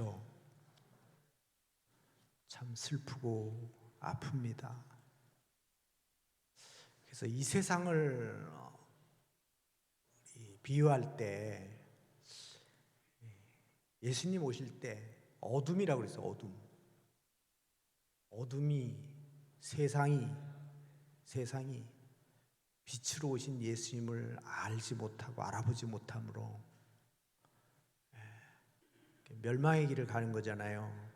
그렇죠. 참 슬프고 아픕니다. 그래서 이 세상을 비유할 때 예수님 오실 때 어둠이라고 그랬어요. 어둠이 세상이 빛으로 오신 예수님을 알지 못하고 알아보지 못함으로 멸망의 길을 가는 거잖아요.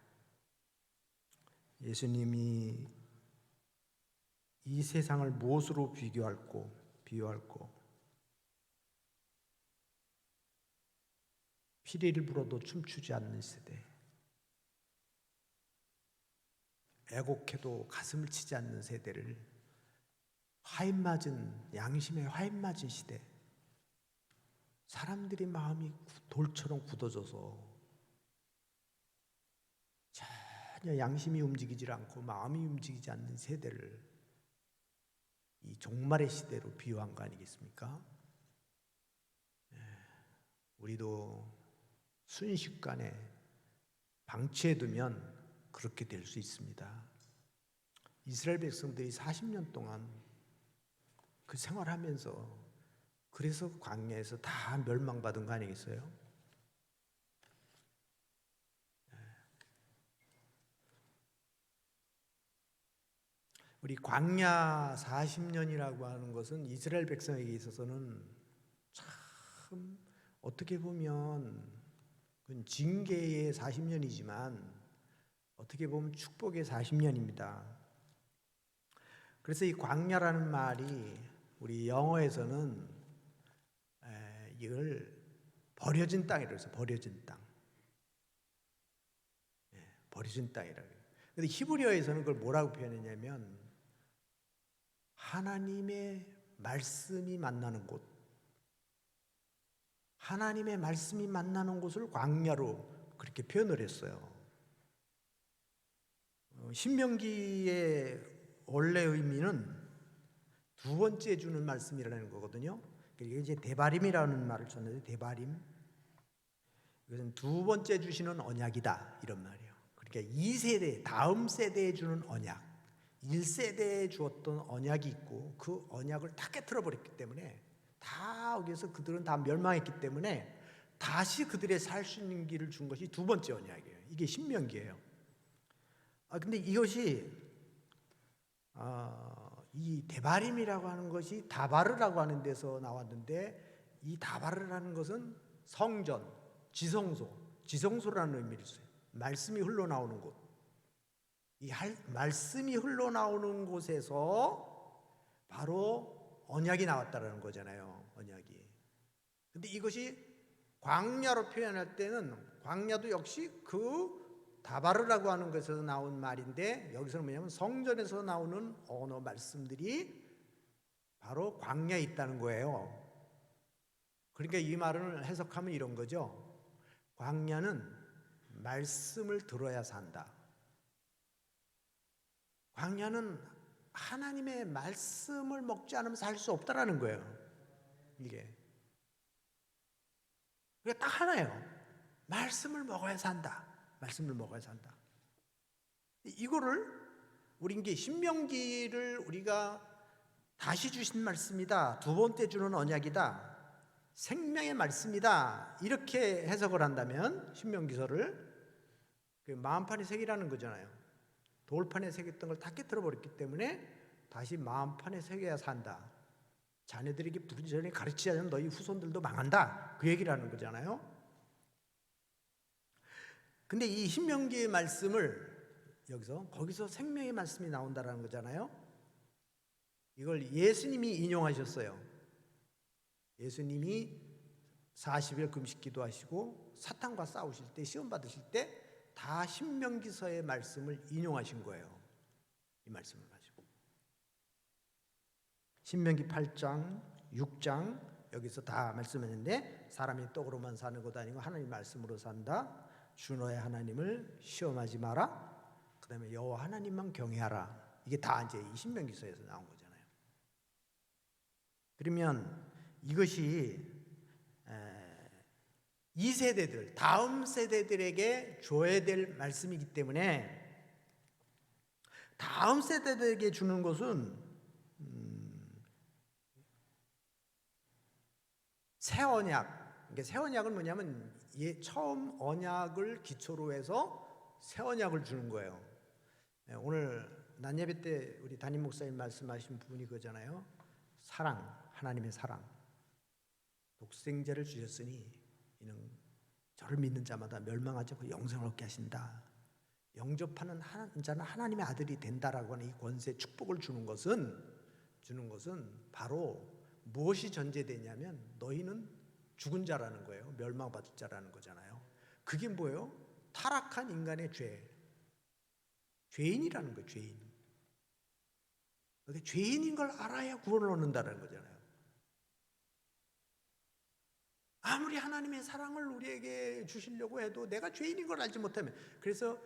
예수님이 이 세상을 무엇으로 비유할고 피리를 불어도 춤추지 않는 세대, 애곡해도 가슴을 치지 않는 세대를 양심에 화인 맞은 시대, 사람들이 마음이 돌처럼 굳어져서 전혀 양심이 움직이질 않고 마음이 움직이지 않는 세대를 이 종말의 시대로 비유한 거 아니겠습니까? 우리도 순식간에 방치해두면 그렇게 될 수 있습니다. 이스라엘 백성들이 40년 동안 그 생활하면서 그래서 광야에서 다 멸망받은 거 아니겠어요? 우리 광야 40년이라고 하는 것은 이스라엘 백성에게 있어서는 참 어떻게 보면 그건 징계의 40년이지만 어떻게 보면 축복의 40년입니다. 그래서 이 광야라는 말이 우리 영어에서는 이걸 버려진 땅이라고 해서 버려진 땅. 버려진 땅이라고 해요. 근데 히브리어에서는 그걸 뭐라고 표현했냐면 하나님의 말씀이 만나는 곳. 하나님의 말씀이 만나는 곳을 광야로 그렇게 표현을 했어요. 신명기의 원래 의미는 두 번째 주는 말씀이라는 거거든요. 이게 이제 데바림이라는 말을 썼는데 데바림. 이것은 두 번째 주시는 언약이다 이런 말이에요. 그러니까 2세대 다음 세대에 주는 언약. 1세대에 주었던 언약이 있고 그 언약을 다 깨트려 버렸기 때문에 다 여기서 그들은 다 멸망했기 때문에 다시 그들의 살 수 있는 길을 준 것이 두 번째 언약이에요. 이게 신명기예요. 근데 이것이 이 데바림이라고 하는 것이 다바르라고 하는 데서 나왔는데 이 다바르라는 것은 성전, 지성소라는 의미를 써요. 말씀이 흘러나오는 곳. 이 말씀이 흘러나오는 곳에서 바로 언약이 나왔다라는 거잖아요. 언약이. 근데 이것이 광야로 표현할 때는 광야도 역시 그 다바르라고 하는 것에서 나온 말인데 여기서는 뭐냐면 성전에서 나오는 언어 말씀들이 바로 광야에 있다는 거예요. 그러니까 이 말을 해석하면 이런 거죠. 광야는 말씀을 들어야 산다. 광야는 하나님의 말씀을 먹지 않으면 살 수 없다라는 거예요. 이게. 그게 딱 하나예요. 말씀을 먹어야 산다. 말씀을 먹어야 산다. 이거를 우리 이게 신명기를 우리가 다시 주신 말씀이다. 두 번째 주는 언약이다. 생명의 말씀이다. 이렇게 해석을 한다면 신명기서를 그 마음판에 새기라는 거잖아요. 돌판에 새겼던 걸 다 깨트려 버렸기 때문에 다시 마음판에 새겨야 산다. 자녀들에게 부지런히 가르치지 않으면 너희 후손들도 망한다. 그 얘기를 하는 거잖아요. 근데 이 신명기의 말씀을 거기서 생명의 말씀이 나온다라는 거잖아요. 이걸 예수님이 인용하셨어요. 예수님이 40일 금식 기도하시고 사탄과 싸우실 때 시험 받으실 때 다 신명기서의 말씀을 인용하신 거예요. 이 말씀을 가지고 신명기 8장, 6장 여기서 다 말씀했는데 사람이 떡으로만 사는 것 아니고 하나님 말씀으로 산다. 주 너의 하나님을 시험하지 마라. 그 다음에 여호와 하나님만 경외하라. 이게 다 이제 이 신명기서에서 나온 거잖아요. 그러면 이것이 이 세대들, 다음 세대들에게 줘야 될 말씀이기 때문에 다음 세대들에게 주는 것은 새 언약. 그러니까 새 언약은 뭐냐면 처음 언약을 기초로 해서 새 언약을 주는 거예요. 오늘 낮 예배 때 우리 담임 목사님 말씀하신 부분이 그거잖아요. 사랑, 하나님의 사랑. 독생자를 주셨으니 이는 저를 믿는 자마다 멸망하지 않고 영생을 얻게 하신다. 영접하는 자는 하나님의 아들이 된다라고 하는 이 권세, 축복을 주는 것은 바로 무엇이 전제되냐면 너희는 죽은 자라는 거예요. 멸망받을 자라는 거잖아요. 그게 뭐예요? 타락한 인간의 죄. 죄인이라는 거예요. 죄인. 그러니까 죄인인 걸 알아야 구원을 얻는다는 거잖아요. 아무리 하나님의 사랑을 우리에게 주시려고 해도 내가 죄인인 걸 알지 못하면, 그래서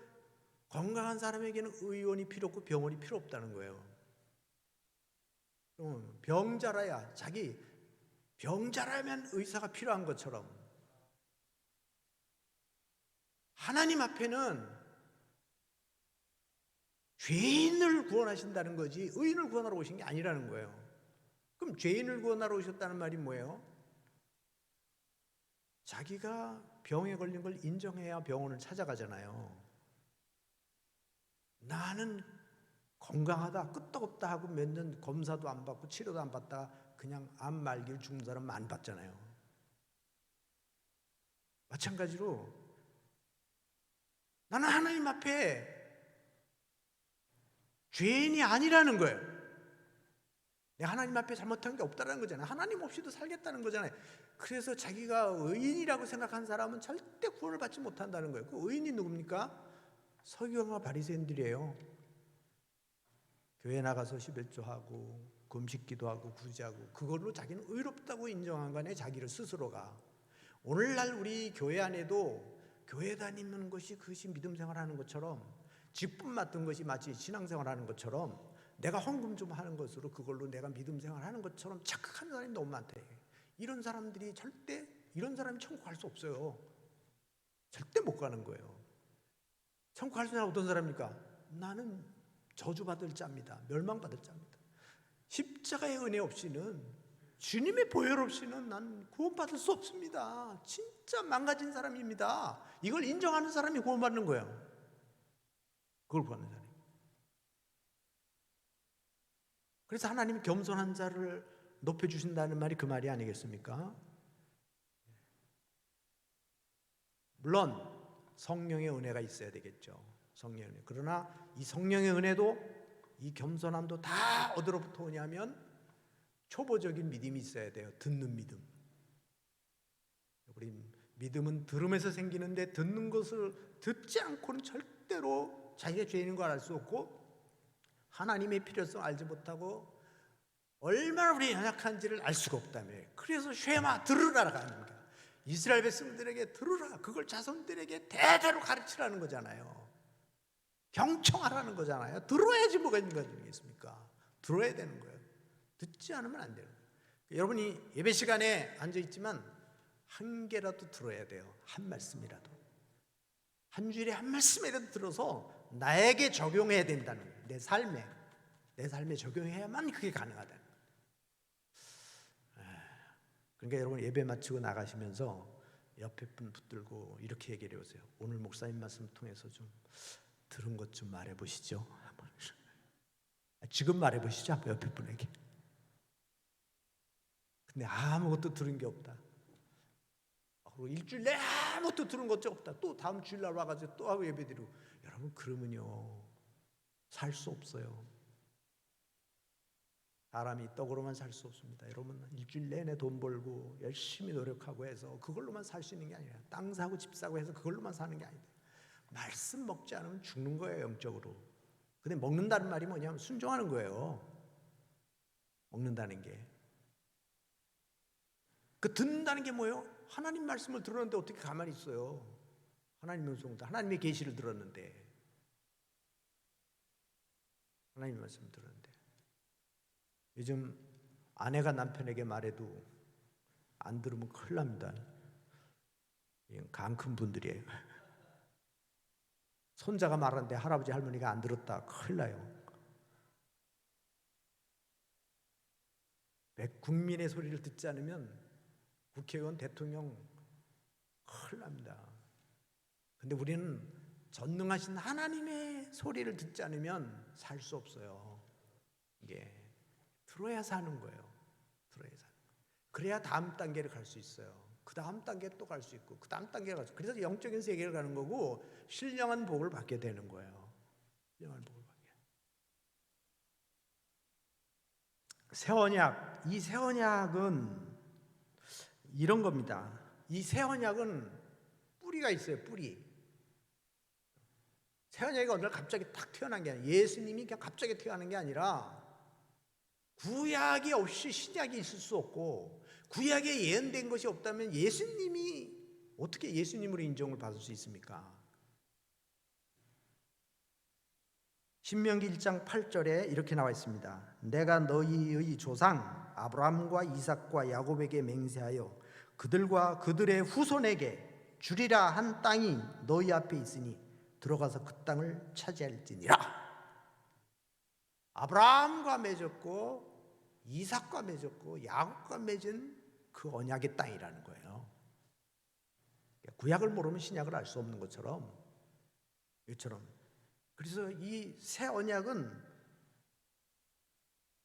건강한 사람에게는 의원이 필요 없고 병원이 필요 없다는 거예요. 병자라야, 자기 병자라면 의사가 필요한 것처럼 하나님 앞에는 죄인을 구원하신다는 거지 의인을 구원하러 오신 게 아니라는 거예요. 그럼 죄인을 구원하러 오셨다는 말이 뭐예요? 자기가 병에 걸린 걸 인정해야 병원을 찾아가잖아요. 나는 건강하다, 끄떡없다 하고 몇 년 검사도 안 받고 치료도 안 받다 그냥 암 말기를 죽는 사람 안 봤잖아요. 마찬가지로 나는 하나님 앞에 죄인이 아니라는 거예요. 내가 하나님 앞에 잘못한 게 없다는 거잖아요. 하나님 없이도 살겠다는 거잖아요. 그래서 자기가 의인이라고 생각한 사람은 절대 구원을 받지 못한다는 거예요. 그 의인이 누굽니까? 서기관과 바리새인들이에요. 교회 나가서 11조하고 금식기도하고 구제하고 그걸로 자기는 의롭다고 인정한 거네. 자기를 스스로가. 오늘날 우리 교회 안에도 교회 다니는 것이 그것이 믿음 생활하는 것처럼, 직분 맡은 것이 마치 신앙생활하는 것처럼, 내가 헌금 좀 하는 것으로 그걸로 내가 믿음 생활하는 것처럼 착각하는 사람이 너무 많대. 이런 사람들이 절대, 이런 사람이 천국 갈 수 없어요. 절대 못 가는 거예요. 천국 갈 수 있는 어떤 사람입니까? 나는 저주받을 자입니다. 멸망받을 자입니다. 십자가의 은혜 없이는, 주님의 보혈 없이는 난 구원받을 수 없습니다. 진짜 망가진 사람입니다. 이걸 인정하는 사람이 구원받는 거예요. 그걸 구하는 사람이. 그래서 하나님이 겸손한 자를 높여주신다는 말이 그 말이 아니겠습니까? 물론 성령의 은혜가 있어야 되겠죠. 성령의 은혜. 그러나 이 성령의 은혜도, 이 겸손함도 다 어디로부터 오냐면 초보적인 믿음이 있어야 돼요. 듣는 믿음. 우리 믿음은 들음에서 생기는데 듣는 것을 듣지 않고는 절대로 자기가 죄인인 걸 알 수 없고 하나님의 필요성을 알지 못하고 얼마나 우리 연약한지를 알 수가 없다며. 그래서 쉐마 들으라가 아닙니까? 이스라엘 백성들에게 들으라. 그걸 자손들에게 대대로 가르치라는 거잖아요. 경청하라는 거잖아요. 들어야지 뭐가 있는 거겠습니까? 들어야 되는 거예요. 듣지 않으면 안 돼요. 여러분이 예배 시간에 앉아 있지만 한 개라도 들어야 돼요. 한 말씀이라도. 한 주일에 한 말씀이라도 들어서 나에게 적용해야 된다는 거예요. 내 삶에 적용해야만 그게 가능하다는 거예요. 그러니까 여러분 예배 마치고 나가시면서 옆에 분 붙들고 이렇게 얘기를 해보세요. 오늘 목사님 말씀 통해서 좀 들은 것 좀 말해보시죠. 지금 말해보시죠. 옆에 분에게. 근데 아무것도 들은 게 없다. 그리고 일주일 내내 아무것도 들은 것도 없다. 또 다음 주일날 와가지고 또 하고 예배드리고. 여러분 그러면요 살 수 없어요. 사람이 떡으로만 살 수 없습니다. 여러분 일주일 내내 돈 벌고 열심히 노력하고 해서 그걸로만 살 수 있는 게 아니라 땅 사고 집 사고 해서 그걸로만 사는 게 아니다. 말씀 먹지 않으면 죽는 거예요. 영적으로. 근데 먹는다는 말이 뭐냐면 순종하는 거예요. 먹는다는 게. 그 듣는다는 게 뭐예요? 하나님 말씀을 들었는데 어떻게 가만히 있어요? 하나님의 음성도 하나님의 계시를 들었는데, 하나님의 말씀을 들었는데. 요즘 아내가 남편에게 말해도 안 들으면 큰일 납니다. 간 큰 분들이에요. 손자가 말하는데 할아버지 할머니가 안 들었다 큰일 나요. 국민의 소리를 듣지 않으면 국회의원, 대통령 큰일 납니다. 근데 우리는 전능하신 하나님의 소리를 듣지 않으면 살 수 없어요. 이게 들어야 사는 거예요. 들어야 사는 거예요. 그래야 다음 단계를 갈 수 있어요. 그 다음 단계 또 갈 수 있고 그 다음 단계를 갈 수 있고, 그래서 영적인 세계를 가는 거고 신령한 복을 받게 되는 거예요. 신령한 복을 받게. 새 언약, 이 새 언약은 이런 겁니다. 이 새 언약은 뿌리가 있어요. 뿌리. 새 언약이 오늘 갑자기 탁 태어난 게 아니라, 예수님이 그냥 갑자기 태어나는 게 아니라 구약이 없이 신약이 있을 수 없고, 구약에 예언된 것이 없다면 예수님이 어떻게 예수님으로 인정을 받을 수 있습니까? 신명기 1장 8절에 이렇게 나와 있습니다. 내가 너희의 조상 아브라함과 이삭과 야곱에게 맹세하여 그들과 그들의 후손에게 주리라 한 땅이 너희 앞에 있으니 들어가서 그 땅을 차지할지니라. 아브라함과 맺었고 이삭과 맺었고 야곱과 맺은 그 언약의 땅이라는 거예요. 구약을 모르면 신약을 알 수 없는 것처럼, 이처럼. 그래서 이 새 언약은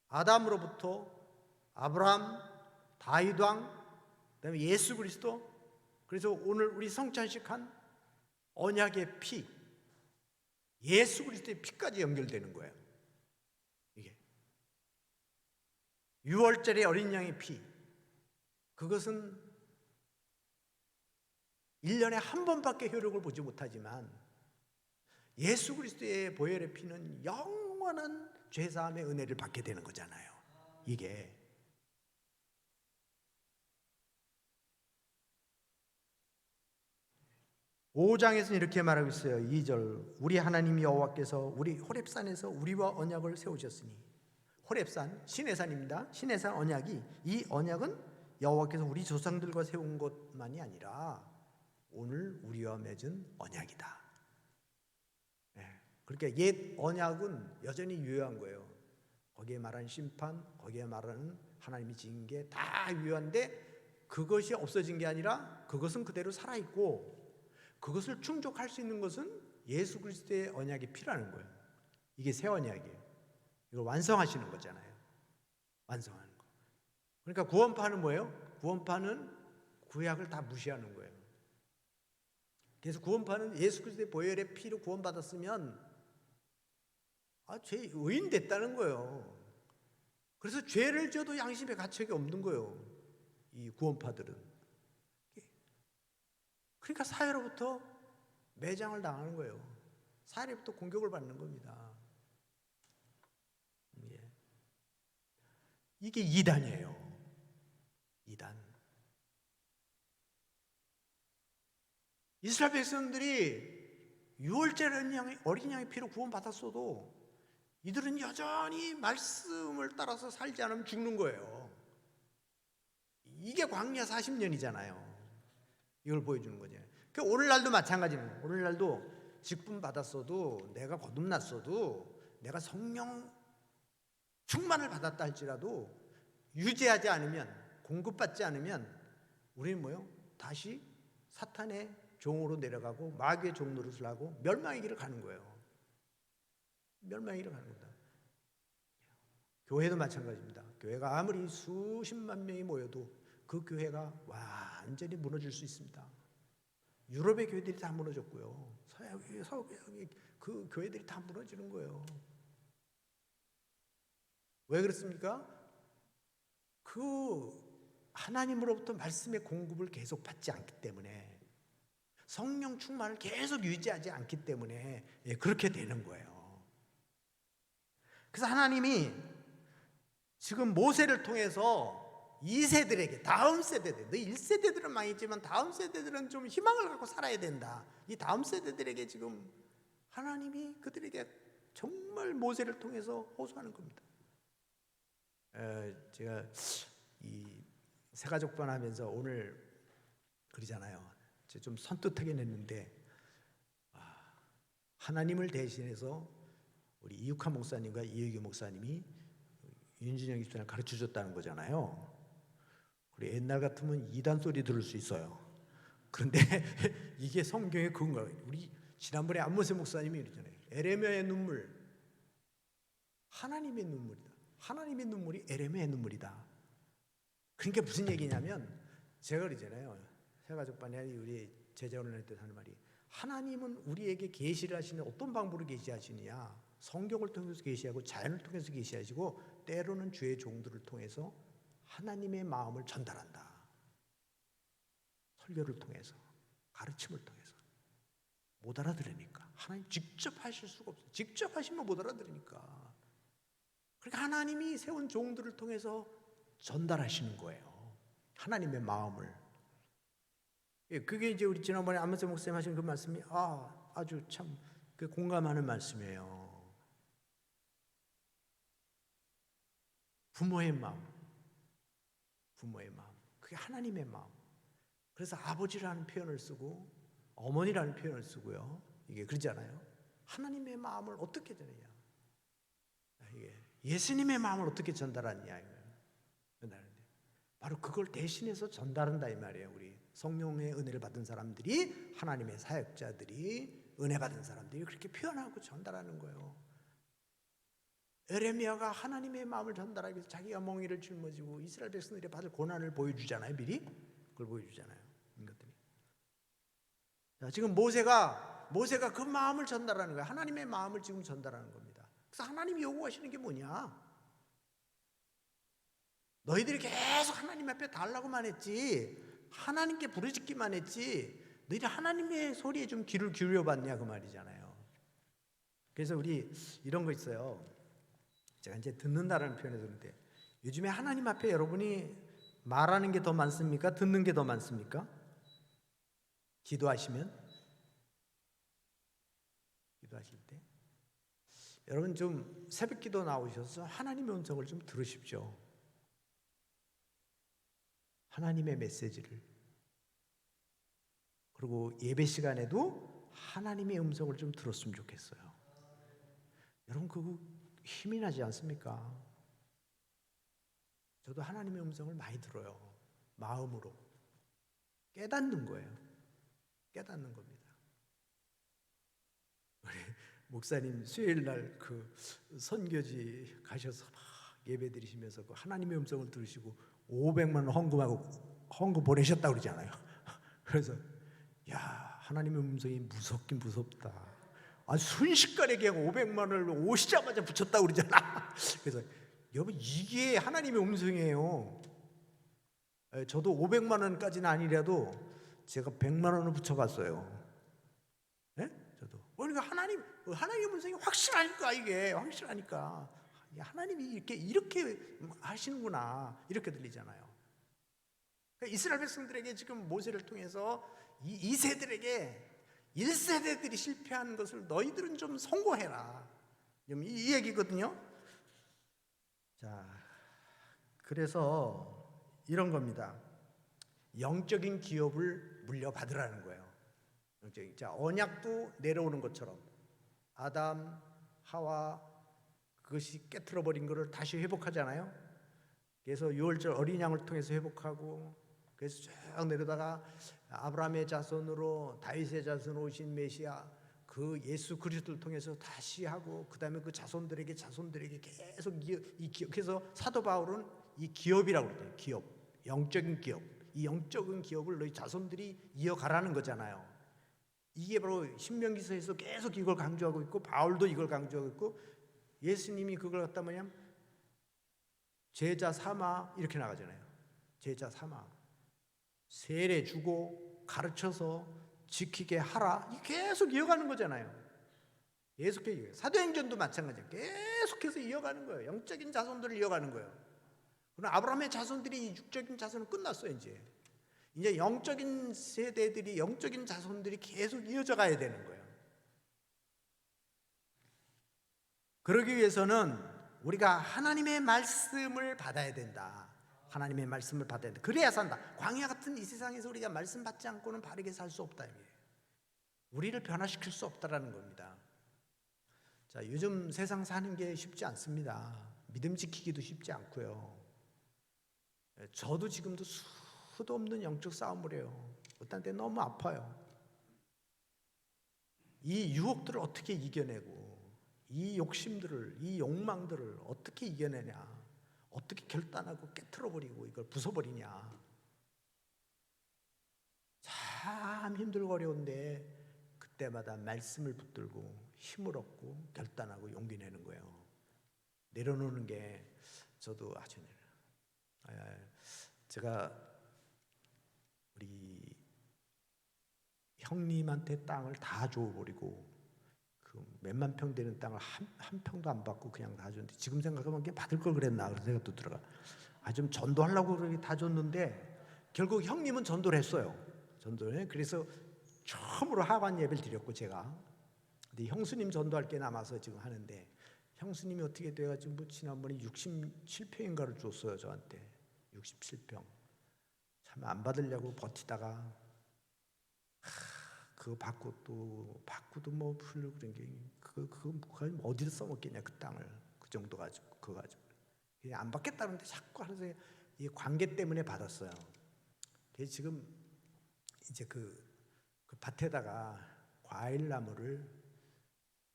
아담으로부터 아브라함, 다윗 왕, 그다음에 예수 그리스도, 그래서 오늘 우리 성찬식한 언약의 피, 예수 그리스도의 피까지 연결되는 거예요. 이게 유월절의 어린 양의 피, 그것은 1년에 한 번밖에 효력을 보지 못하지만 예수 그리스도의 보혈의 피는 영원한 죄사함의 은혜를 받게 되는 거잖아요. 이게 (5장에서는) 이렇게 말하고 있어요. 2절, 우리 하나님 여호와께서 우리 호렙산에서 우리와 언약을 세우셨으니, 호렙산 시내산입니다. 시내산 언약이, 이 언약은 여호와께서 우리 조상들과 세운 것만이 아니라 오늘 우리와 맺은 언약이다. 그러니까 옛 언약은 여전히 유효한 거예요. 거기에 말하는 심판, 거기에 말하는 하나님이 지은 게 다 유효한데, 그것이 없어진 게 아니라 그것은 그대로 살아있고, 그것을 충족할 수 있는 것은 예수 그리스도의 언약이 필요한 거예요. 이게 새 언약이에요. 이걸 완성하시는 거잖아요. 완성하는 거. 그러니까 구원파는 뭐예요? 구원파는 구약을 다 무시하는 거예요. 그래서 구원파는 예수 그리스도의 보혈의 피로 구원받았으면 죄 의인 됐다는 거예요. 그래서 죄를 져도 양심의 가책이 없는 거예요. 이 구원파들은. 그러니까 사회로부터 매장을 당하는 거예요. 사회로부터 공격을 받는 겁니다. 이게 이단이에요. 이단. 이스라엘 백성들이 유월절 어린 양의 피로 구원받았어도 이들은 여전히 말씀을 따라서 살지 않으면 죽는 거예요. 이게 광야 40년이잖아요. 이걸 보여주는 거죠. 그러니까 오늘날도 마찬가지는, 오늘날도 직분 받았어도, 내가 거듭났어도, 내가 성령 충만을 받았다 할지라도 유지하지 않으면, 공급받지 않으면 우리는 뭐요? 다시 사탄의 종으로 내려가고 마귀의 종 노릇을 하고 멸망의 길을 가는 거예요. 멸망의 길을 가는 겁니다. 교회도 마찬가지입니다. 교회가 아무리 수십만 명이 모여도 그 교회가 완전히 무너질 수 있습니다. 유럽의 교회들이 다 무너졌고요. 서구의 그 교회들이 다 무너지는 거예요. 왜 그렇습니까? 그 하나님으로부터 말씀의 공급을 계속 받지 않기 때문에, 성령 충만을 계속 유지하지 않기 때문에 그렇게 되는 거예요. 그래서 하나님이 지금 모세를 통해서 2세들에게, 다음 세대들, 너 1세대들은 망했지만 다음 세대들은 좀 희망을 갖고 살아야 된다. 이 다음 세대들에게 지금 하나님이 그들에게 정말 모세를 통해서 호소하는 겁니다. 제가 이 새가족반 하면서 오늘 그러잖아요. 좀 선뜻하게 냈는데 하나님을 대신해서 우리 이육하 목사님과 이혜규 목사님이 윤진영 집사를 가르쳐 줬다는 거잖아요. 그리고 옛날 같으면 이단 소리 들을 수 있어요. 그런데 이게 성경의 근거예요. 우리 지난번에 안모세 목사님이 이러잖아요. 에레미야의 눈물, 하나님의 눈물이다. 하나님의 눈물이 에레미야의 눈물이다. 그러니까 무슨 얘기냐면 제가 그러잖아요. 새가족반에 우리 제자훈련할 때 하는 말이, 하나님은 우리에게 계시를 하시는 어떤 방법으로 계시하시느냐, 성경을 통해서 계시하고 자연을 통해서 계시하시고 때로는 주의 종들을 통해서 하나님의 마음을 전달한다. 설교를 통해서, 가르침을 통해서. 못 알아들으니까. 하나님 직접 하실 수가 없어요. 직접 하시면 못 알아들으니까. 그러니까 하나님이 세운 종들을 통해서 전달하시는 거예요. 하나님의 마음을. 그게 이제 우리 지난번에 안모세 목사님 하신 그 말씀이 아주 참 공감하는 말씀이에요. 부모의 마음, 부모의 마음, 그게 하나님의 마음. 그래서 아버지라는 표현을 쓰고 어머니라는 표현을 쓰고요. 이게 그러잖아요. 하나님의 마음을 어떻게 전하냐? 이게 예수님의 마음을 어떻게 전달하느냐 이거예요. 바로 그걸 대신해서 전달한다 이 말이에요. 우리 성령의 은혜를 받은 사람들이, 하나님의 사역자들이, 은혜 받은 사람들이 그렇게 표현하고 전달하는 거예요. 에레미야가 하나님의 마음을 전달하기 위해서 자기가 멍에를 짊어지고 이스라엘 백성들이 받을 고난을 보여주잖아요. 미리 그걸 보여주잖아요. 이것들이. 자, 지금 모세가 그 마음을 전달하는 거예요. 하나님의 마음을 지금 전달하는 겁니다. 그래서 하나님이 요구하시는 게 뭐냐? 너희들이 계속 하나님 앞에 달라고만 했지, 하나님께 부르짖기만 했지, 너희들 하나님의 소리에 좀 귀를 기울여봤냐 그 말이잖아요. 그래서 우리 이런 거 있어요. 제가 이제 듣는다라는 표현을 쓰는데, 요즘에 하나님 앞에 여러분이 말하는 게 더 많습니까? 듣는 게 더 많습니까? 기도하시면? 기도하실 때 여러분 좀 새벽 기도 나오셔서 하나님의 음성을 좀 들으십시오. 하나님의 메시지를. 그리고 예배 시간에도 하나님의 음성을 좀 들었으면 좋겠어요. 여러분 그거 힘이 나지 않습니까? 저도 하나님의 음성을 많이 들어요. 마음으로 깨닫는 거예요. 깨닫는 겁니다. 우리 목사님 수요일 날 그 선교지 가셔서 막 예배 드리시면서 그 하나님의 음성을 들으시고 500만 원 헌금 보내셨다고 그러잖아요. 그래서 야, 하나님의 음성이 무섭긴 무섭다. 순식간에 그냥 500만 원을 오시자마자 붙였다고 그러잖아. 그래서 여러분 이게 하나님의 음성이에요. 저도 500만 원까지는 아니라도 제가 100만 원을 붙여봤어요. 네? 저도. 그러니까 하나님의 음성이 확실하니까, 이게 확실하니까 하나님이 이렇게 하시는구나 이렇게 들리잖아요. 그러니까 이스라엘 백성들에게 지금 모세를 통해서 이 세들에게 1세대들이 실패한 것을 너희들은 좀 성공해라, 이 얘기거든요. 자, 그래서 이런 겁니다. 영적인 기업을 물려받으라는 거예요. 자, 언약도 내려오는 것처럼 아담, 하와 그것이 깨트려 버린 것을 다시 회복하잖아요. 그래서 유월절 어린 양을 통해서 회복하고, 그래서 쭉 내려다가 아브라함의 자손으로 다윗의 자손으로 오신 메시아 그 예수 그리스도를 통해서 다시 하고, 그 다음에 그 자손들에게 계속 그래서 사도 바울은 이 기업이라고 그래요. 기업, 영적인 기업. 이 영적인 기업을 너희 자손들이 이어가라는 거잖아요. 이게 바로 신명기서에서 계속 이걸 강조하고 있고, 바울도 이걸 강조하고 있고, 예수님이 그걸 갖다 뭐냐면 제자 삼아 이렇게 나가잖아요. 제자 삼아, 세례 주고 가르쳐서 지키게 하라, 계속 이어가는 거잖아요. 계속해서 사도행전도 마찬가지예요. 계속해서 이어가는 거예요. 영적인 자손들을 이어가는 거예요. 그럼 아브라함의 자손들이 육적인 자손은 끝났어요. 이제 영적인 세대들이, 영적인 자손들이 계속 이어져 가야 되는 거예요. 그러기 위해서는 우리가 하나님의 말씀을 받아야 된다. 하나님의 말씀을 받아야 돼. 그래야 산다. 광야 같은 이 세상에서 우리가 말씀 받지 않고는 바르게 살 수 없다. 우리를 변화시킬 수 없다라는 겁니다. 자, 요즘 세상 사는 게 쉽지 않습니다. 믿음 지키기도 쉽지 않고요. 저도 지금도 수도 없는 영적 싸움을 해요. 어떤 때 너무 아파요. 이 유혹들을 어떻게 이겨내고, 이 욕심들을, 이 욕망들을 어떻게 이겨내냐, 어떻게 결단하고 깨트려버리고 이걸 부숴버리냐. 참 힘들고 어려운데 그때마다 말씀을 붙들고 힘을 얻고 결단하고 용기 내는 거예요. 내려놓는 게 저도 아주 제가 우리 형님한테 땅을 다 줘버리고 그 몇만 평 되는 땅을 한 평도 안 받고 그냥 다 줬는데 지금 생각하면 그냥 받을 걸 그랬나 그런 생각도 들어가. 좀 전도하려고 그렇게 다 줬는데 결국 형님은 전도를 했어요. 전도를. 그래서 처음으로 하관 예배를 드렸고 제가. 근데 형수님 전도할 게 남아서 지금 하는데 형수님이 어떻게 돼가지고 뭐 지난번에 67평인가를 줬어요 저한테. 67평. 참 안 받으려고 버티다가 그거 받고도 뭐 풀려 그런 게 그거 어디서 써먹겠냐 그 땅을 그 정도 가지고 그거 가지고 그냥 안 받겠다는데 자꾸 하면서 이 관계 때문에 받았어요. 그래서 지금 이제 그 밭에다가 과일 나무를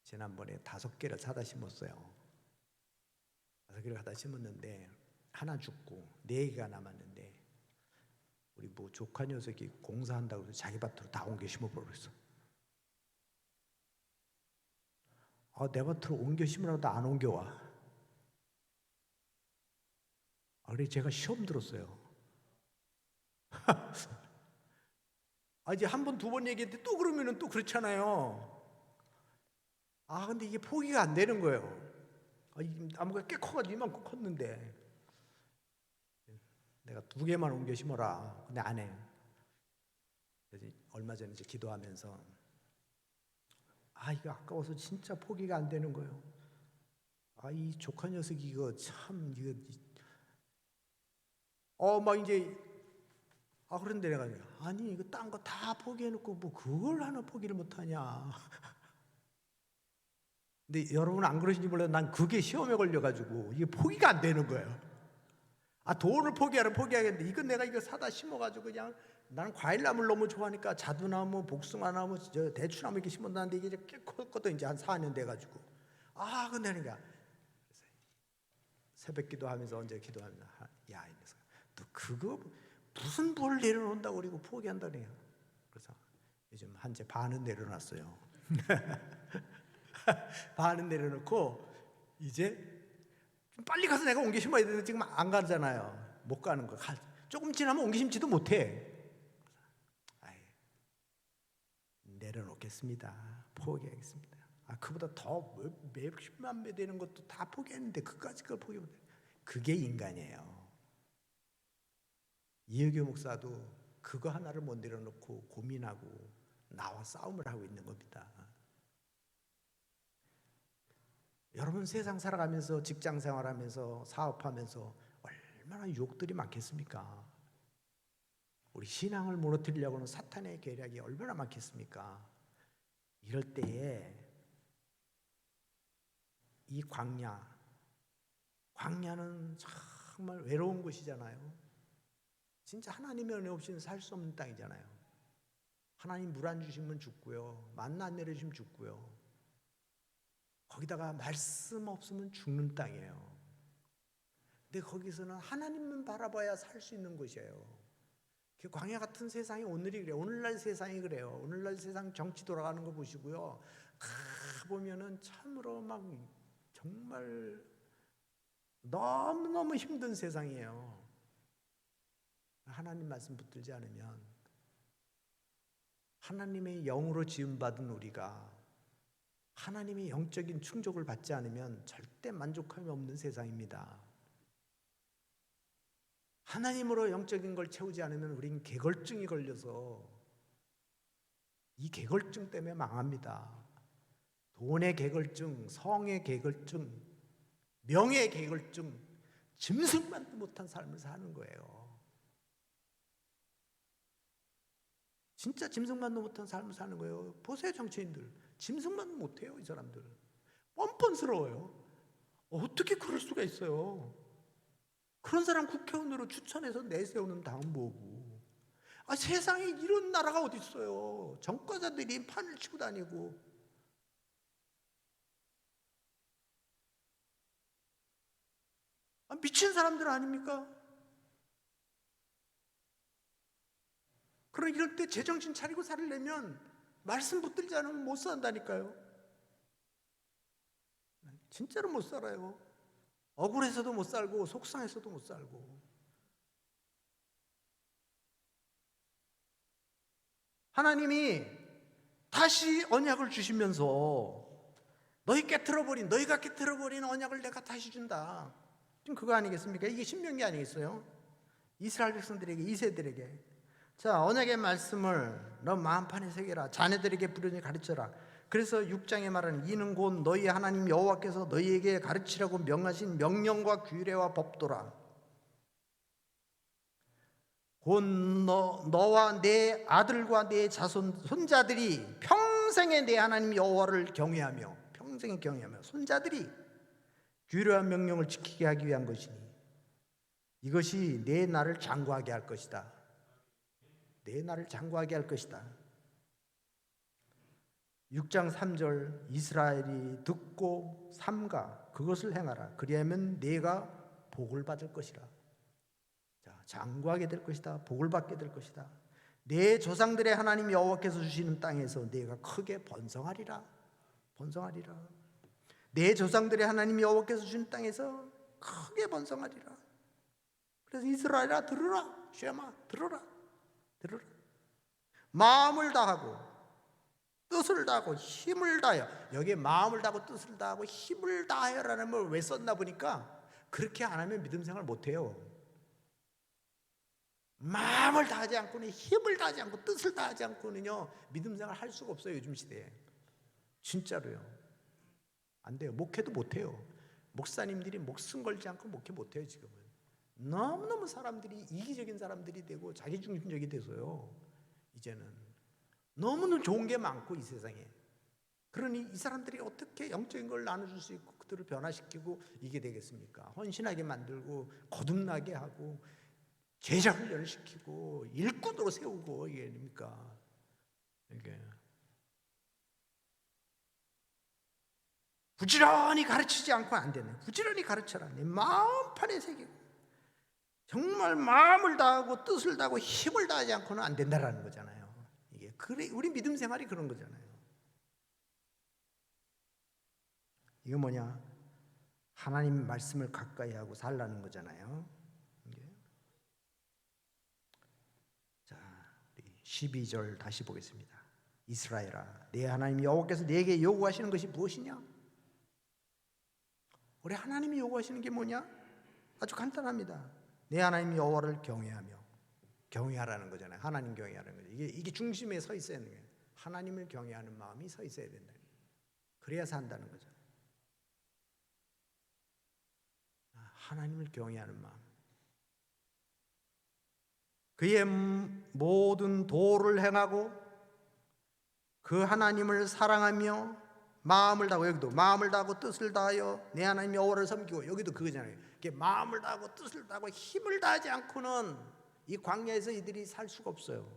지난번에 5개를 사다 심었어요. 5개를 사다 심었는데 하나 죽고 4개가 남았는데 우리 뭐 조카 녀석이 공사한다고 해서 자기 밭으로 다 옮겨 심어버렸어. 내 밭으로 옮겨 심으라고 안 옮겨와. 그래서 제가 시험 들었어요. 이제 한 번, 2번 얘기했는데 또 그러면은 또 그렇잖아요. 근데 이게 포기가 안 되는 거예요. 나무가 꽤 커가지고 이만큼 컸는데 내가 2개만 옮겨 심어라. 근데 안 해. 그래서 얼마 전에 이제 기도하면서 이거 아까워서 진짜 포기가 안 되는 거예요. 이 조카 녀석이 이거 참 막 이제 그런데 내가 아니 이거 딴 거 다 포기해놓고 뭐 그걸 하나 포기를 못하냐. 근데 여러분 안 그러신지 몰라도 난 그게 시험에 걸려가지고 이게 포기가 안 되는 거예요. 돈을 포기하겠는데 이건 내가 이거 사다 심어가지고 그냥 나는 과일나무를 너무 좋아하니까 자두나무, 복숭아나무, 대추나무 이렇게 심었는데 이게 꽤 컸거든. 이제 한 4년 돼가지고 근데 내가 새벽 기도하면서 언제 기도하면서 야 이 녀석 너 그거 무슨 벌 내려놓는다고 그리고 포기한다네요. 그래서 요즘 한 채 반은 내려놨어요. 반은 내려놓고 이제 좀 빨리 가서 내가 옮겨 심어야 되는데 지금 안 가잖아요. 못 가는 거. 조금 지나면 옮겨 심지도 못해. 내려놓겠습니다. 포기하겠습니다. 그보다 더 몇십만 배 되는 것도 다 포기했는데 그까지 걸 포기 못해. 그게 인간이에요. 이혜교 목사도 그거 하나를 못 내려놓고 고민하고 나와 싸움을 하고 있는 겁니다. 여러분 세상 살아가면서 직장 생활하면서 사업하면서 얼마나 유혹들이 많겠습니까? 우리 신앙을 무너뜨리려고 하는 사탄의 계략이 얼마나 많겠습니까? 이럴 때에 이 광야는 정말 외로운 곳이잖아요. 진짜 하나님의 은혜 없이는 살 수 없는 땅이잖아요. 하나님 물 안 주시면 죽고요. 만나 안 내려주시면 죽고요. 거기다가 말씀 없으면 죽는 땅이에요. 근데 거기서는 하나님만 바라봐야 살 수 있는 곳이에요. 광야 같은 세상이 오늘이 그래요. 오늘날 세상이 그래요. 오늘날 세상 정치 돌아가는 거 보시고요. 보면은 참으로 막 정말 너무너무 힘든 세상이에요. 하나님 말씀 붙들지 않으면 하나님의 영으로 지음받은 우리가 하나님의 영적인 충족을 받지 않으면 절대 만족함이 없는 세상입니다. 하나님으로 영적인 걸 채우지 않으면 우린 개걸증이 걸려서 이 개걸증 때문에 망합니다. 돈의 개걸증, 성의 개걸증, 명예의 개걸증, 짐승만도 못한 삶을 사는 거예요. 진짜 짐승만도 못한 삶을 사는 거예요. 보세요, 정치인들. 짐승만도 못해요, 이 사람들. 뻔뻔스러워요. 어떻게 그럴 수가 있어요? 그런 사람 국회의원으로 추천해서 내세우는 당은 뭐고? 세상에 이런 나라가 어디 있어요? 정과자들이 판을 치고 다니고. 미친 사람들 아닙니까? 그러나 이럴 때 제정신 차리고 살려면 말씀 붙들지 않으면 못 산다니까요. 진짜로 못 살아요. 억울해서도 못 살고 속상해서도 못 살고. 하나님이 다시 언약을 주시면서 너희가 깨트려버린 언약을 내가 다시 준다. 지금 그거 아니겠습니까? 이게 신명기 아니겠어요? 이스라엘 백성들에게, 이세들에게. 자, 언약의 말씀을 너 마음판에 새겨라. 자네들에게 부르니 가르쳐라. 그래서 6장에 말하는 이는 곧 너희 하나님 여호와께서 너희에게 가르치라고 명하신 명령과 규례와 법도라. 곧 너와 내 아들과 내 자손 손자들이 평생에 내 하나님 여호와를 경외하며, 평생에 경외하며 손자들이 규례와 명령을 지키게 하기 위한 것이니 이것이 내 나를 장구하게 할 것이다. 내 나를 장구하게 할 것이다. 6장 3절 이스라엘이 듣고 삼가 그것을 행하라. 그리하면 내가 복을 받을 것이라. 자, 장구하게 될 것이다. 복을 받게 될 것이다. 내 조상들의 하나님 여호와께서 주시는 땅에서 내가 크게 번성하리라. 번성하리라. 내 조상들의 하나님 여호와께서 주시는 땅에서 크게 번성하리라. 그래서 이스라엘아 들으라. 쉐마 들어라. 들으라. 마음을 다하고 뜻을 다하고 힘을 다하여. 여기에 마음을 다하고 뜻을 다하고 힘을 다하여라는 걸 왜 썼나 보니까 그렇게 안 하면 믿음 생활 못해요. 마음을 다하지 않고는, 힘을 다하지 않고 뜻을 다하지 않고는요 믿음 생활 할 수가 없어요. 요즘 시대에 진짜로요. 안 돼요. 목회도 못해요. 목사님들이 목숨 걸지 않고 목회 못해요. 지금은 너무너무 사람들이 이기적인 사람들이 되고 자기중심적이 돼서요. 이제는 너무너무 좋은 게 많고 이 세상에. 그러니 이 사람들이 어떻게 영적인 걸 나눠줄 수 있고 그들을 변화시키고 이게 되겠습니까? 헌신하게 만들고 거듭나게 하고 제자 훈련을 시키고 일꾼으로 세우고 이게 됩니까? 이게 부지런히 가르치지 않고 안 되네. 부지런히 가르쳐라. 내 마음판에 새기고 정말 마음을 다하고 뜻을 다하고 힘을 다하지 않고는 안 된다라는 거잖아요. 이게 그래, 우리 믿음 생활이 그런 거잖아요. 이거 뭐냐? 하나님 말씀을 가까이 하고 살라는 거잖아요. 이게. 자, 12절 다시 보겠습니다. 이스라엘아, 내 하나님 여호와께서 네게 요구하시는 것이 무엇이냐? 우리 하나님이 요구하시는 게 뭐냐? 아주 간단합니다. 내 하나님 여호와를 경외하며. 경외하라는 거잖아요. 하나님 경외하는 거죠. 이게 중심에 서 있어야 하는 거예요. 하나님을 경외하는 마음이 서 있어야 된다. 그래야 산다는 거죠. 하나님을 경외하는 마음. 그의 모든 도를 행하고 그 하나님을 사랑하며 마음을 다하고, 여기도 마음을 다하고 뜻을 다하여 내 하나님 여호와를 섬기고, 여기도 그거잖아요. 이게 마음을 다하고 뜻을 다하고 힘을 다하지 않고는 이 광야에서 이들이 살 수가 없어요.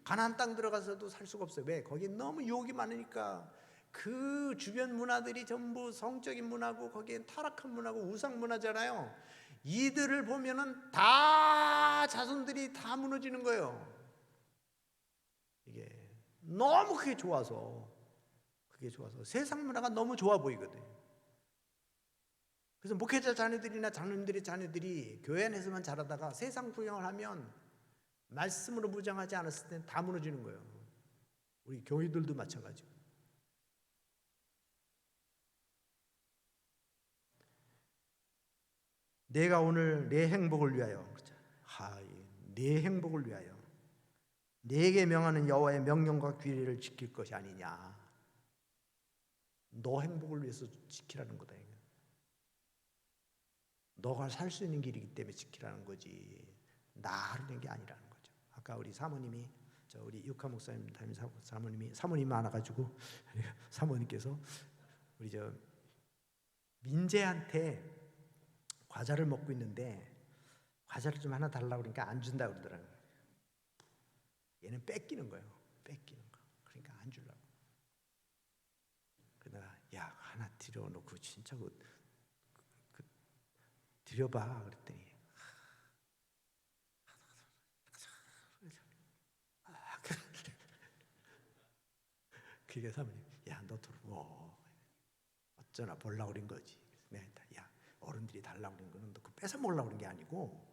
가나안 땅 들어가서도 살 수가 없어요. 왜? 거기 너무 유혹이 많으니까. 그 주변 문화들이 전부 성적인 문화고 거기엔 타락한 문화고 우상 문화잖아요. 이들을 보면은 다 자손들이 다 무너지는 거예요. 이게 너무 그게 좋아서 세상 문화가 너무 좋아 보이거든요. 그래서 목회자 자녀들이나 장로님들의 자녀들이 교회 안에서만 자라다가 세상 구경을 하면 말씀으로 무장하지 않았을 때 다 무너지는 거예요. 우리 교회들도 마찬가지고. 내가 오늘 내 행복을 위하여, 내 행복을 위하여 내게 명하는 여호와의 명령과 규례를 지킬 것이 아니냐. 너 행복을 위해서 지키라는 거다. 너가 살 수 있는 길이기 때문에 지키라는 거지 나 하려는 게 아니라는 거죠. 아까 우리 사모님이 우리 육하 목사님 담임 사모님이 많아가지고 사모님께서 우리 민재한테 과자를 먹고 있는데 과자를 좀 하나 달라고 그러니까 안 준다 그러더라고요. 얘는 뺏기는 거예요. 뺏기는 거. 그러니까 안 주려고. 그러다가 야 하나 들여놓고 진짜 드려봐 그랬더니 그게 사모님 야 너 들어 어쩌나 보려고 그런 거지. 야 어른들이 달라고 그런 거는 너 뺏어 먹으려고 그런 게 아니고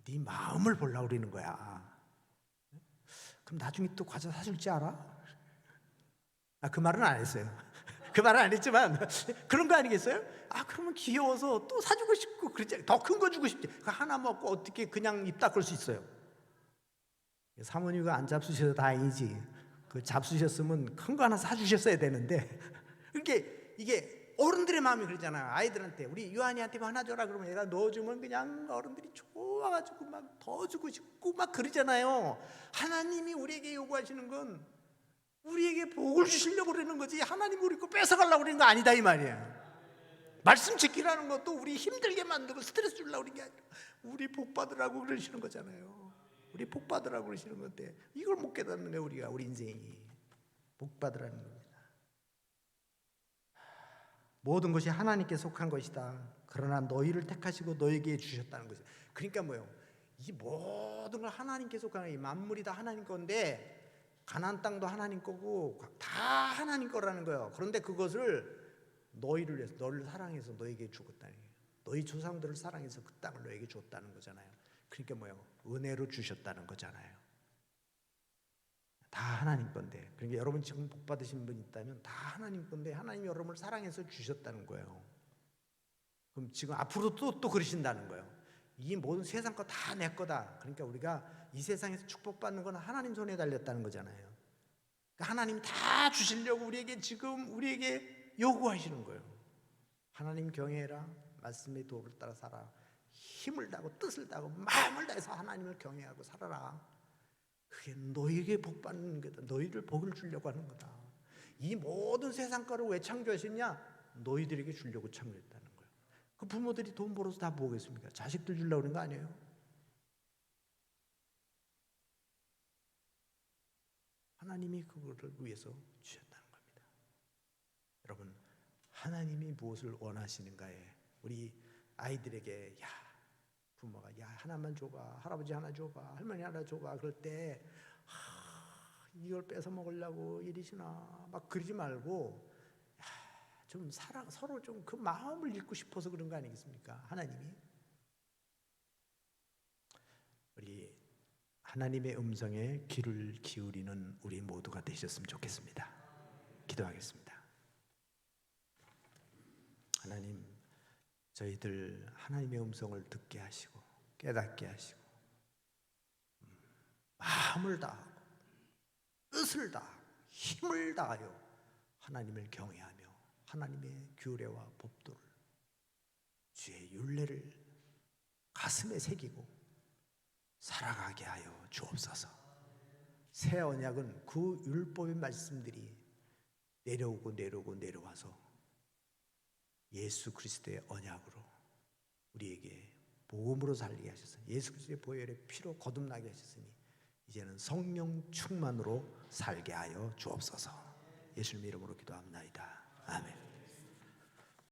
네 마음을 보려고 그러는 거야. 그럼 나중에 또 과자 사줄지 알아? 그 말은 안 했어요. 그 말은 안 했지만 그런 거 아니겠어요? 그러면 귀여워서 또 사주고 싶고 그랬지. 더 큰 거 주고 싶지. 하나 먹고 어떻게 그냥 입 닦을 수 있어요? 사모님이 안 잡수셔서 다행이지. 그 잡수셨으면 큰 거 하나 사주셨어야 되는데 이게 어른들의 마음이 그러잖아요. 아이들한테 우리 유한이한테 하나 줘라 그러면 얘가 넣어주면 그냥 어른들이 좋아가지고 막 더 주고 싶고 막 그러잖아요. 하나님이 우리에게 요구하시는 건 우리에게 복을 주시려고 그러는 거지 하나님이 우리 거 뺏어가려고 그러는 거 아니다 이 말이에요. 말씀 지키라는 것도 우리 힘들게 만들고 스트레스 주려고 그러는 게 아니라 우리 복 받으라고 그러시는 거잖아요. 우리 복 받으라고 그러시는 건데 이걸 못 깨닫는 우리가 우리 인생이 복 받으라는 겁니다. 모든 것이 하나님께 속한 것이다. 그러나 너희를 택하시고 너에게 주셨다는 것이다. 그러니까 뭐예요? 이 모든 걸 하나님께 속한 이 만물이 다 하나님 건데 가나안 땅도 하나님 거고 다 하나님 거라는 거예요. 그런데 그것을 너희를 위해서 너를 사랑해서 너에게 주었다는 거예요. 너희 조상들을 사랑해서 그 땅을 너에게 줬다는 거잖아요. 그러니까 뭐예요? 은혜로 주셨다는 거잖아요. 다 하나님 건데. 그러니까 여러분 지금 복 받으신 분 있다면 다 하나님 건데 하나님이 여러분을 사랑해서 주셨다는 거예요. 그럼 지금 앞으로 또 그러신다는 거예요. 이 모든 세상 거 다 내 거다. 그러니까 우리가 이 세상에서 축복받는 건 하나님 손에 달렸다는 거잖아요. 그러니까 하나님 다 주시려고 우리에게 요구하시는 거예요. 하나님 경외해라. 말씀의 도를 따라 살아. 힘을 다하고 뜻을 다하고 마음을 다해서 하나님을 경외하고 살아라. 그게 너에게 복 받는 거다. 너희를 복을 주려고 하는 거다. 이 모든 세상 거를 왜 창조하셨냐? 너희들에게 주려고 창조했다는 거예요. 그 부모들이 돈 벌어서 다 뭐겠습니까? 자식들 주려고 그런 거 아니에요? 하나님이 그거를 위해서 주셨다는 겁니다. 여러분, 하나님이 무엇을 원하시는가에 우리 아이들에게 부모가 하나만 줘봐, 할아버지 하나 줘봐, 할머니 하나 줘봐 그럴 때 이걸 뺏어 먹으려고 이리시나 막 그러지 말고 좀 서로 좀 그 마음을 읽고 싶어서 그런 거 아니겠습니까? 하나님이 우리 하나님의 음성에 귀를 기울이는 우리 모두가 되셨으면 좋겠습니다. 기도하겠습니다. 하나님, 저희들 하나님의 음성을 듣게 하시고 깨닫게 하시고 마음을 다하고 뜻을 다하고 힘을 다하여 하나님을 경외하며 하나님의 규례와 법도를 주의 율례를 가슴에 새기고 살아가게 하여 주옵소서. 새 언약은 그 율법의 말씀들이 내려와서 예수 그리스도의 언약으로 우리에게 복음으로 살게 하셔서 예수 그리스도의 보혈의 피로 거듭나게 하셨으니 이제는 성령 충만으로 살게 하여 주옵소서. 예수님 이름으로 기도합니다.